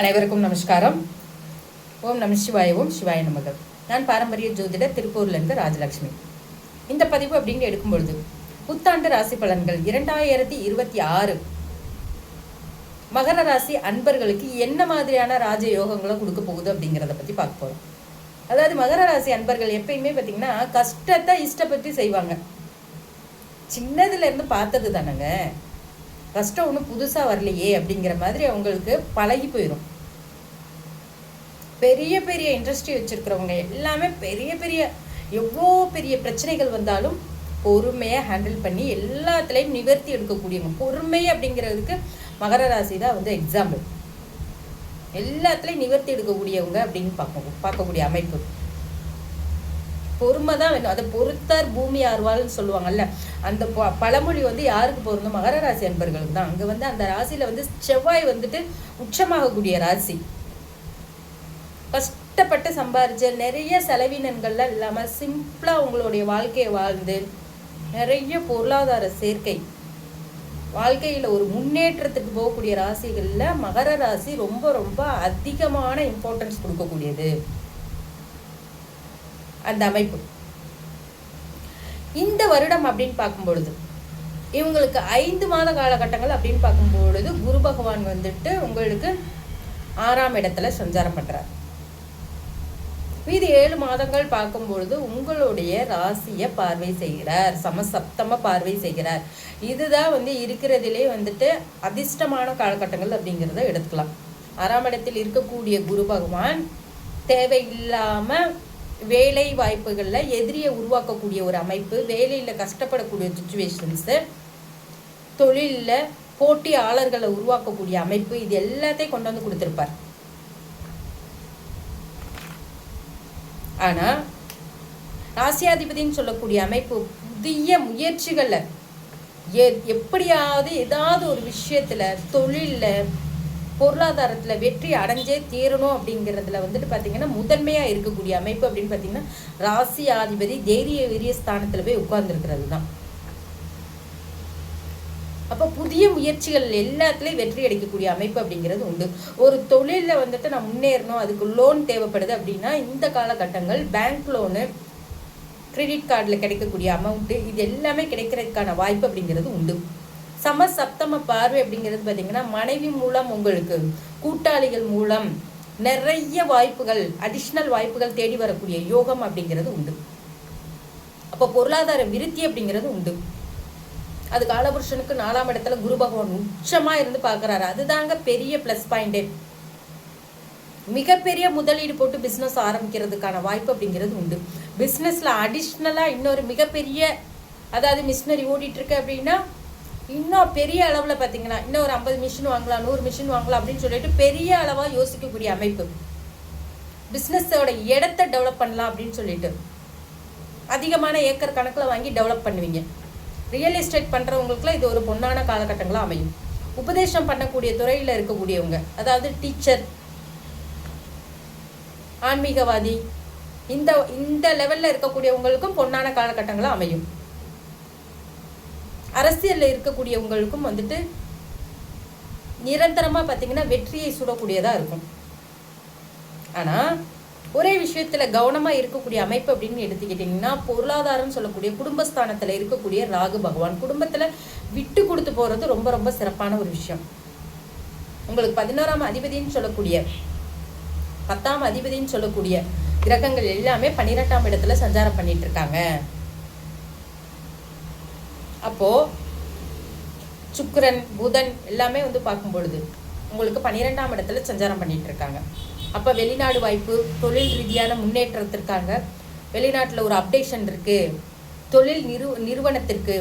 அனைவருக்கும் நமஸ்காரம். ஓம் நம சிவாய, ஓம் சிவாய நமக. நான் பாரம்பரிய ஜோதிடர், திருப்பூர்லேருந்து ராஜலட்சுமி. இந்த பதிவு அப்படின்னு எடுக்கும்பொழுது புத்தாண்டு ராசி பலன்கள் 2026 மகர ராசி அன்பர்களுக்கு என்ன மாதிரியான ராஜ யோகங்களை கொடுக்க போகுது அப்படிங்கிறத பற்றி பார்க்க போகிறோம். அதாவது மகர ராசி அன்பர்கள் எப்பயுமே பார்த்தீங்கன்னா கஷ்டத்தை இஷ்டப்பட்டு செய்வாங்க. சின்னதுலேருந்து பார்த்தது தானேங்க. கஷ்டம் ஒன்றும் புதுசாக வரலையே அப்படிங்கிற மாதிரி அவங்களுக்கு பழகி போயிடும். பெரிய பெரிய இண்டஸ்ட்ரி வச்சுருக்கிறவங்க எல்லாமே பெரிய பெரிய எவ்வளோ பெரிய பிரச்சனைகள் வந்தாலும் பொறுமையாக ஹேண்டில் பண்ணி எல்லாத்துலேயும் நிவர்த்தி எடுக்கக்கூடியவங்க. பொறுமை அப்படிங்கிறதுக்கு மகர ராசி தான் வந்து எக்ஸாம்பிள். எல்லாத்துலேயும் நிவர்த்தி எடுக்கக்கூடியவங்க அப்படின்னு பார்க்கக்கூடிய அமைப்பு. பொறுமை தான் வேணும். அதை பொறுத்தார் பூமி ஆர்வாள்னு சொல்லுவாங்கல்ல, அந்த பழமொழி வந்து யாருக்கு பொருந்தும்? மகர ராசி அன்பர்களுக்கு தான். அங்கே வந்து அந்த ராசியில் வந்து செவ்வாய் வந்துட்டு உச்சமாகக்கூடிய ராசி. கஷ்டப்பட்டு சம்பாரிச்சு நிறைய செலவினங்கள்லாம் இல்லாமல் சிம்பிளாக உங்களுடைய வாழ்க்கையை வாழ்ந்து நிறைய பொருளாதார சேர்க்கை, வாழ்க்கையில் ஒரு முன்னேற்றத்துக்கு போகக்கூடிய ராசிகளில் மகர ராசி ரொம்ப ரொம்ப அதிகமான இம்பார்ட்டன்ஸ் கொடுக்கக்கூடியது அந்த அமைப்பு. இந்த வருடம் அப்படின்னு பார்க்கும் பொழுது இவங்களுக்கு 5 மாத காலகட்டங்கள் அப்படின்னு பார்க்கும் பொழுது குரு பகவான் வந்துட்டு உங்களுக்கு 6ஆம் இடத்துல சஞ்சாரம் பண்றார். மீதி 7 மாதங்கள் பார்க்கும் பொழுது உங்களுடைய ராசியை பார்வை செய்கிறார், சமசப்தம பார்வை செய்கிறார். இதுதான் வந்து இருக்கிறதுலே வந்துட்டு அதிர்ஷ்டமான காலகட்டங்கள் அப்படிங்கிறத எடுத்துக்கலாம். 6ஆம் இடத்தில் இருக்கக்கூடிய குரு பகவான் தேவையில்லாம வேலை வாய்ப்புகளில் எதிரியை உருவாக்கக்கூடிய ஒரு அமைப்பு, வேலையில் கஷ்டப்படக்கூடிய சுச்சுவேஷன்ஸு, தொழிலில் போட்டியாளர்களை உருவாக்கக்கூடிய அமைப்பு, இது எல்லாத்தையும் கொண்டு வந்து கொடுத்துருப்பார். ஆனால் ராசியாதிபதினு சொல்லக்கூடிய அமைப்பு புதிய முயற்சிகளை எப்படியாவது ஏதாவது ஒரு விஷயத்தில் தொழிலில் பொருளாதாரத்தில் வெற்றி அடைஞ்சே தீரணும் அப்படிங்கிறதுல வந்துட்டு பார்த்தீங்கன்னா முதன்மையாக இருக்கக்கூடிய அமைப்பு அப்படின்னு பார்த்தீங்கன்னா ராசி அதிபதி தைரிய வீரிய ஸ்தானத்தில் போய் உட்கார்ந்துருக்கிறது தான். அப்போ புதிய முயற்சிகள் எல்லாத்துலேயும் வெற்றி அடைக்கக்கூடிய அமைப்பு அப்படிங்கிறது உண்டு. ஒரு தொழிலில் வந்துட்டு நான் முன்னேறணும், அதுக்கு லோன் தேவைப்படுது அப்படின்னா இந்த காலகட்டங்கள் பேங்க் லோனு, கிரெடிட் கார்டில் கிடைக்கக்கூடிய அமௌண்ட்டு, இது எல்லாமே கிடைக்கிறதுக்கான வாய்ப்பு அப்படிங்கிறது உண்டு. சமசப்தம பார்வை அப்படிங்கிறது பார்த்தீங்கன்னா மனைவி மூலம் உங்களுக்கு கூட்டாளிகள் மூலம் நிறைய வாய்ப்புகள், அடிஷ்னல் வாய்ப்புகள் தேடி வரக்கூடிய யோகம் அப்படிங்கிறது உண்டு. அப்போ பொருளாதார விருத்தி அப்படிங்கிறது உண்டு. அது காலபுருஷனுக்கு 4ஆம் இடத்துல குரு பகவான் உச்சமாக இருந்து பார்க்குறாரு. அதுதாங்க பெரிய ப்ளஸ் பாயிண்டே. மிகப்பெரிய முதலீடு போட்டு பிஸ்னஸ் ஆரம்பிக்கிறதுக்கான வாய்ப்பு அப்படிங்கிறது உண்டு. பிஸ்னஸில் அடிஷ்னலாக இன்னொரு மிகப்பெரிய, அதாவது மிஷினரி ஓடிட்டுருக்கு அப்படின்னா இன்னும் பெரிய அளவில் பார்த்தீங்கன்னா இன்னும் ஒரு 50 மிஷின் வாங்கலாம், 100 மிஷின் வாங்கலாம் அப்படின்னு சொல்லிட்டு பெரிய அளவாக யோசிக்கக்கூடிய அமைப்பு. பிஸ்னஸோட இடத்த டெவலப் பண்ணலாம் அப்படின்னு சொல்லிட்டு அதிகமான ஏக்கர் கணக்கில் வாங்கி டெவலப் பண்ணுவீங்க. ரியல் எஸ்டேட் பண்ணுறவங்களுக்குலாம் இது ஒரு பொன்னான காலகட்டங்களாக அமையும். உபதேசம் பண்ணக்கூடிய துறையில் இருக்கக்கூடியவங்க, அதாவது டீச்சர், ஆன்மீகவாதி, இந்த லெவலில் இருக்கக்கூடியவங்களுக்கும் பொன்னான காலகட்டங்களாக அமையும். அரசியலில் இருக்கக்கூடியவங்களுக்கும் வந்துட்டு நிரந்தரமாக பார்த்தீங்கன்னா வெற்றியை சுடக்கூடியதாக இருக்கும். ஆனால் ஒரே விஷயத்தில் கவனமாக இருக்கக்கூடிய அமைப்பு அப்படின்னு எடுத்துக்கிட்டிங்கன்னா பொருளாதாரம் சொல்லக்கூடிய குடும்பஸ்தானத்தில் இருக்கக்கூடிய ராகு பகவான் குடும்பத்தில் விட்டு கொடுத்து போகிறது ரொம்ப ரொம்ப சிறப்பான ஒரு விஷயம். உங்களுக்கு 11ஆம் அதிபதினு சொல்லக்கூடிய 10ஆம் அதிபதினு சொல்லக்கூடிய கிரகங்கள் எல்லாமே 12ஆம் இடத்துல சஞ்சாரம் பண்ணிட்டு இருக்காங்க. அப்போது சுக்கிரன், புதன் எல்லாமே வந்து பார்க்கும் பொழுது உங்களுக்கு 12ஆம் இடத்துல சஞ்சாரம் பண்ணிட்டு இருக்காங்க. அப்போ வெளிநாடு வாய்ப்பு, தொழில் ரீதியான முன்னேற்றத்திற்காக வெளிநாட்டில் ஒரு அப்டேஷன் இருக்குது. தொழில் நிறுவனத்திற்கு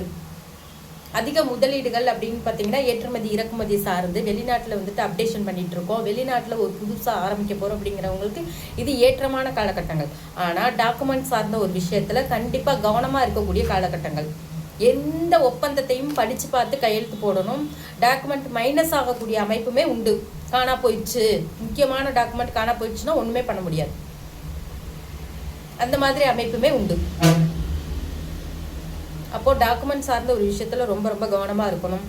அதிக முதலீடுகள் அப்படின்னு பார்த்தீங்கன்னா ஏற்றுமதி இறக்குமதி சார்ந்து வெளிநாட்டில் வந்துட்டு அப்டேஷன் பண்ணிட்டு இருக்கோம். வெளிநாட்டில் ஒரு புதுசாக ஆரம்பிக்க போகிறோம் அப்படிங்கிறவங்களுக்கு இது ஏற்றமான காலகட்டங்கள். ஆனால் டாக்குமெண்ட் சார்ந்த ஒரு விஷயத்தில் கண்டிப்பாக கவனமாக இருக்கக்கூடிய காலகட்டங்கள். எந்த ஒப்பந்தத்தையும் படித்து பார்த்து கையெழுத்து போடணும். டாக்குமெண்ட் மைனஸ் ஆகக்கூடிய அமைப்புமே உண்டு. காணா போயிடுச்சு, முக்கியமான டாக்குமெண்ட் காணா போயிடுச்சுன்னா ஒன்றுமே பண்ண முடியாது. அந்த மாதிரி அமைப்புமே உண்டு. அப்போது டாக்குமெண்ட் சார்ந்த ஒரு விஷயத்தில் ரொம்ப ரொம்ப கவனமாக இருக்கணும்.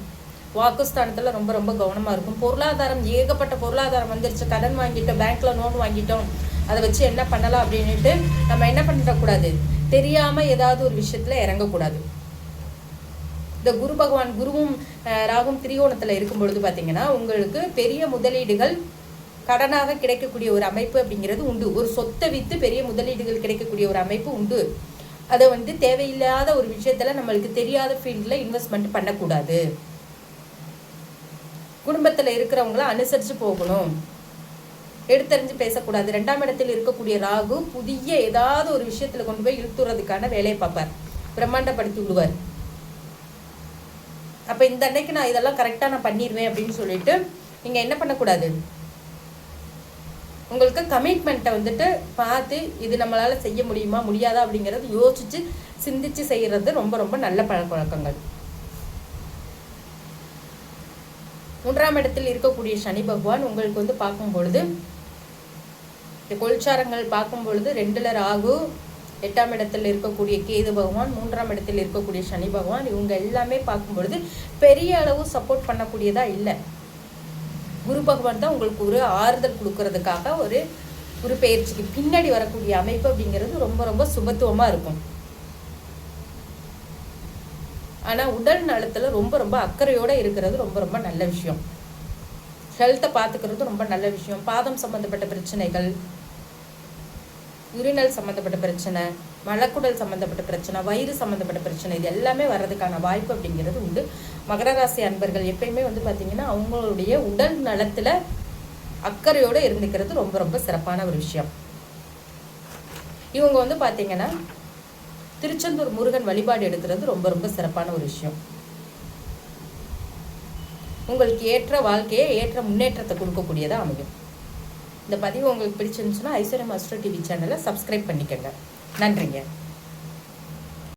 வாக்குஸ்தானத்தில் ரொம்ப ரொம்ப கவனமாக இருக்கும். பொருளாதாரம், ஏகப்பட்ட பொருளாதாரம் வந்துருச்சு, கடன் வாங்கிட்டோம், பேங்க்கில் லோன் வாங்கிட்டோம், அதை வச்சு என்ன பண்ணலாம் அப்படின்ட்டு நம்ம என்ன பண்ணிடக்கூடாது, தெரியாமல் ஏதாவது ஒரு விஷயத்தில் இறங்கக்கூடாது. இந்த குரு பகவான், குருவும் ராகும் திரிகோணத்தில் இருக்கும் பொழுது பார்த்தீங்கன்னா உங்களுக்கு பெரிய முதலீடுகள் கடனாக கிடைக்கக்கூடிய ஒரு அமைப்பு அப்படிங்கிறது உண்டு. ஒரு சொத்தை விற்று பெரிய முதலீடுகள் கிடைக்கக்கூடிய ஒரு அமைப்பு உண்டு. அதை தேவையில்லாத ஒரு விஷயத்தில் நம்மளுக்கு தெரியாத ஃபீல்டில் இன்வெஸ்ட்மெண்ட் பண்ணக்கூடாது. குடும்பத்தில் இருக்கிறவங்கள அனுசரித்து போகணும், எடுத்தறிஞ்சு பேசக்கூடாது. 2ஆம் இடத்தில் இருக்கக்கூடிய ராகு புதிய ஏதாவது ஒரு விஷயத்தில் கொண்டு போய் இழுத்துறதுக்கான வேலையை பார்ப்பார், பிரம்மாண்டப்படுத்தி விடுவார். அப்போ இந்த அன்னைக்கு நான் இதெல்லாம் கரெக்டாக நான் பண்ணிடுவேன் அப்படின்னு சொல்லிட்டு நீங்கள் என்ன பண்ணக்கூடாது, உங்களுக்கு கமிட்மெண்ட்டை பார்த்து இது நம்மளால் செய்ய முடியுமா முடியாதா அப்படிங்கிறது யோசித்து சிந்தித்து செய்கிறது ரொம்ப ரொம்ப நல்ல பழக்க வழக்கங்கள். 3ஆம் இடத்தில் இருக்கக்கூடிய சனி பகவான் உங்களுக்கு பார்க்கும் பொழுது, இந்த கோல்சாரங்கள் பார்க்கும் பொழுது 2ல் ராகு, 8ஆம் இடத்தில் இருக்கக்கூடிய கேது பகவான், 3ஆம் இடத்தில் இருக்கக்கூடிய சனி பகவான், இவங்க எல்லாமே பார்க்கும் பொழுது பெரிய அளவு சப்போர்ட் பண்ணக்கூடியதா இல்லை. குரு பகவான் தான் உங்களுக்கு ஒரு ஆறுதல் கொடுக்கறதுக்காக ஒரு பயிற்சிக்கு பின்னாடி வரக்கூடிய அமைப்பு அப்படிங்கிறது ரொம்ப ரொம்ப சுபத்துவமாக இருக்கும். ஆனால் உடல் நலத்தில் ரொம்ப ரொம்ப அக்கறையோடு இருக்கிறது ரொம்ப ரொம்ப நல்ல விஷயம். ஹெல்த்தை பார்த்துக்கிறது ரொம்ப நல்ல விஷயம். பாதம் சம்மந்தப்பட்ட பிரச்சனைகள், யூரினல் சம்மந்தப்பட்ட பிரச்சனை, மலக்குடல் சம்மந்தப்பட்ட பிரச்சனை, வயிறு சம்மந்தப்பட்ட பிரச்சனை, இது எல்லாமே வர்றதுக்கான வாய்ப்பு அப்படிங்கிறது உண்டு. மகர ராசி அன்பர்கள் எப்பயுமே பார்த்தீங்கன்னா அவங்களுடைய உடல் நலத்தில் அக்கறையோடு இருந்துக்கிறது ரொம்ப ரொம்ப சிறப்பான ஒரு விஷயம். இவங்க பார்த்தீங்கன்னா திருச்செந்தூர் முருகன் வழிபாடு எடுக்கிறது ரொம்ப ரொம்ப சிறப்பான ஒரு விஷயம். உங்களுக்கு ஏற்ற வாழ்க்கையை, ஏற்ற முன்னேற்றத்தை கொடுக்கக்கூடியதாக அமையும். இந்த பதிவு உங்களுக்கு பிடிச்சிருந்துச்சுன்னா ஐஸ்வர்யம் அஸ்ட்ரோ டிவி சேனலை சப்ஸ்கிரைப் பண்ணிக்கோங்க. நன்றிங்க.